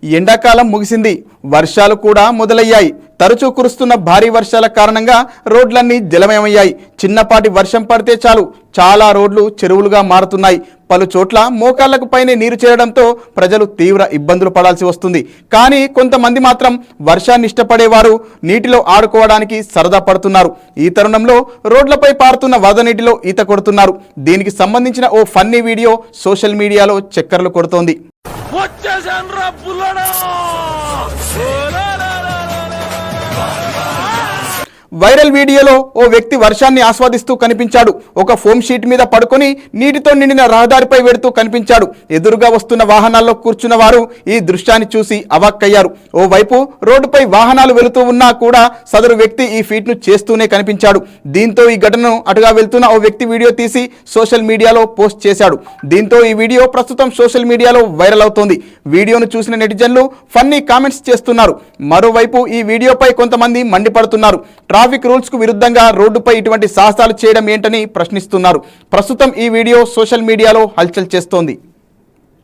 ఎండాకాలం ముగిసింది, వర్షాలు కూడా మొదలయ్యాయి. తరచూ కురుస్తున్న భారీ వర్షాల కారణంగా రోడ్లన్నీ జలమయమయ్యాయి. చిన్నపాటి వర్షం పడితే చాలు చాలా రోడ్లు చెరువులుగా మారుతున్నాయి. పలు చోట్ల మోకాళ్లకు పైనే నీరు చేరడంతో ప్రజలు తీవ్ర ఇబ్బందులు పడాల్సి వస్తుంది. కానీ కొంతమంది మాత్రం వర్షాన్ని ఇష్టపడేవారు నీటిలో ఆడుకోవడానికి సరదా పడుతున్నారు. ఈ తరుణంలో రోడ్లపై పారుతున్న వరద నీటిలో ఈత కొడుతున్నారు. దీనికి సంబంధించిన ఓ ఫన్నీ వీడియో సోషల్ మీడియాలో చక్కర్లు కొడుతోంది. వైరల్ వీడియోలో ఓ వ్యక్తి వర్షాన్ని ఆస్వాదిస్తూ కనిపించాడు. ఒక ఫోమ్ షీట్ మీద పడుకొని నీటితో నిండిన రహదారిపై వెడుతూ కనిపించాడు. ఎదురుగా వస్తున్న వాహనాల్లో కూర్చున్న వారు ఈ దృశ్యాన్ని చూసి అవాక్కయ్యారు. ఓవైపు రోడ్డుపై వాహనాలు వెళుతూ ఉన్నా కూడా సదరు వ్యక్తి ఈ ఫీట్ను చేస్తూనే కనిపించాడు. దీంతో ఈ ఘటనను అటుగా వెళ్తున్న ఓ వ్యక్తి వీడియో తీసి సోషల్ మీడియాలో పోస్ట్ చేశాడు. దీంతో ఈ వీడియో ప్రస్తుతం సోషల్ మీడియాలో వైరల్ అవుతోంది. వీడియోను చూసిన నెటిజన్లు ఫన్నీ కామెంట్స్ చేస్తున్నారు. మరోవైపు ఈ వీడియోపై కొంతమంది మండిపడుతున్నారు. ట్రాఫిక్ రూల్స్ కు విరుద్ధంగా రోడ్డుపై ఇటువంటి సాహసాలు చేయడం ఏంటని ప్రశ్నిస్తున్నారు. ప్రస్తుతం ఈ వీడియో సోషల్ మీడియాలో హల్చల్ చేస్తోంది.